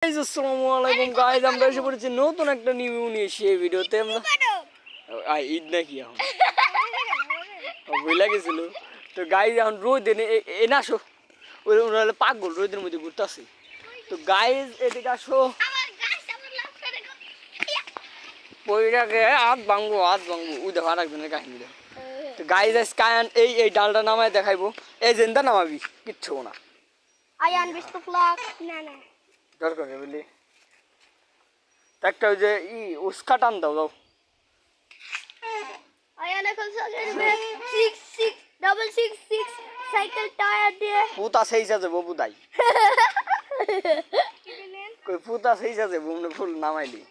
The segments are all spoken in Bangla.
আসসালামু আলাইকুম গাইস, আমরা এসে পড়েছি নতুন একটা নিউ নিয়ে সেই ভিডিওতে। আমরা ঈদ নাকি এখন বইলা গেছিল তো গাইস, এখন রোদ এ না আসো, ওরা হলে পাগল রোদের মধ্যে ঘুরতে আসে। তো গাইস এদিকে আসো, বইটাকে হাত ভাঙবো ওই দেখো আর একজনের কাহিনী দেখো। তো গাইস কায়ান এই ডালটা নামায় দেখাইবো, এই জেনটা নামাবি কিচ্ছু না। আয়ান বিস্কুট ফ্লাক না দরকার বলি একটা ওই যে উস্কা টান দাও আয়ান এখন চলবে 66666 সাইকেল টায়ার দিয়ে পুতা সেই সাজে বাবু দাই কই পুতা সেই সাজে বুমনে ফুল নামাইলি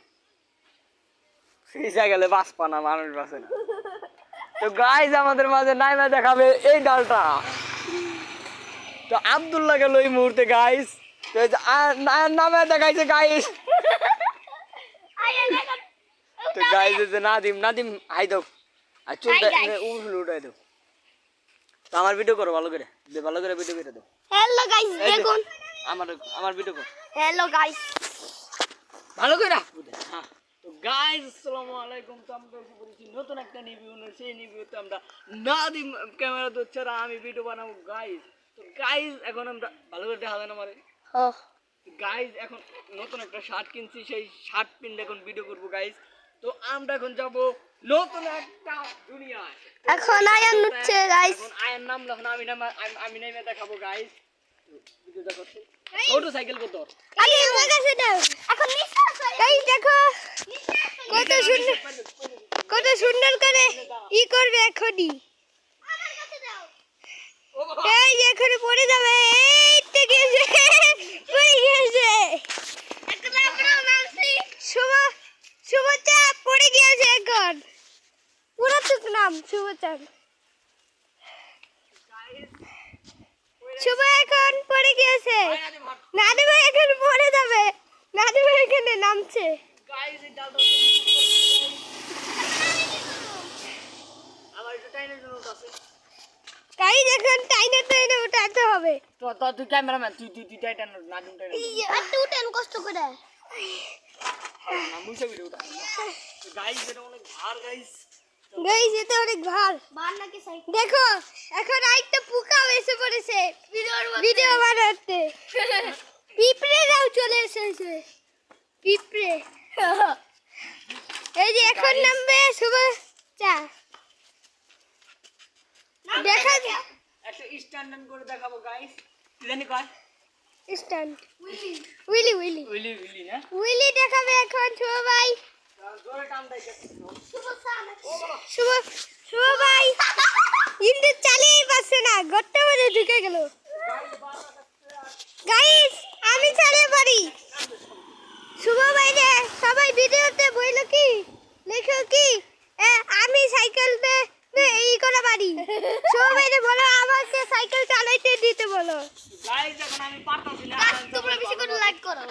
সেই গেলে বাস পানা মানুষ বাসে না। তো গাইজ আমাদের মাঝে নাইমা দেখাবে এই ডালটা। তো আব্দুল্লাহ গেল এই মুহূর্তে গাইজ, তো নামে দেখাইছে গাইজ। তো গাইজ যে নাদিম হাই দাও আর চুলটা উঠাই দাও। তো আমার ভিডিও করো ভালো করে ভিডিও করে দাও। হ্যালো গাইস দেখুন আমার ভিডিও করো। হ্যালো গাইস ভালো করে হ্যাঁ। তো গাইস আসসালামু আলাইকুম, তো আমরা এসে পড়েছি নতুন একটা রিভিউ নিয়ে। সেই রিভিউতে আমরা নাদিম ক্যামেরা ধরছে আর আমি ভিডিও বানাবো গাইস। তো গাইস এখন আমরা ভালো করে দেখা যায় না আমারে গাইস, এখন নতুন একটা শার্ট কিনছি, সেই শার্ট পিনটা এখন ভিডিও করবো গাইস। তো আমরা এখন যাব নতুন একটা দুনিয়ায়। এখন আয়ান উঠছে গাইস, এখন আয়ান নাম এখন আমি নামে দেখাবো গাইস। ভিডিওটা করছি মোটর সাইকেল কত আগে আমার কাছে দাও। এখন নিচে আসো গাইস, দেখো কত সুন্দর করে ই করবে এখনই। আমার কাছে দাও। এই এখনি পড়ে যাবে, এই তো গেছে পড়ে গেছে। এখন আমরা নামছি শুভচা পড়ে গিয়েছে, এখন পুরো টুক নাম শুভচা। শুভ এখন পড়ে গিয়েছে, নাদিম এখন পড়ে যাবে, নাদিম এখানে নামছে গাইস। এটা তো আমার একটু টাইনের জন্য আছে গাইস, এখন টাইনে উঠাতে হবে। তো তুই ক্যামেরাম্যান, তুই টাইটান নাদিম টাইটান একটু উঠেন কষ্ট করে। না মুছে ভিডিও উঠা। তো গাইস এটা অনেক ভার গাইস, গাইস এটা অনেক ভার নাকি সাইকেল। দেখো এখন আরেকটা পোকা এসে পড়েছে ভিডিও বানাতে। পিঁপড়েরাও চলে এসেছে, পিঁপড়ে। এই যে এখন নামবে শুভ চা, দেখা একটা স্ট্যান্ড করে দেখাবো গাইস। কি জানি কয় স্ট্যান্ড উইলি না উইলি দেখাবে এখন শুভ ভাই। জোরে টান দেয় শুভ ভাই কিন্তু চালিয়েই পারছে না, গর্তের মধ্যে ঢুকে গেল। গাইস আমি চালিয়ে পারি। শুভ ভাই রে সবাই ভিডিওতে বইলো কি লেখো কি আমি সাইকেলতে এই করে পারি। শুভ ভাই রে বলো আমাকে সাইকেল চালাইতে দিতে বলো। গাইস এখন আমি পারতাছি না, তোমরা বেশি করে লাইক করো।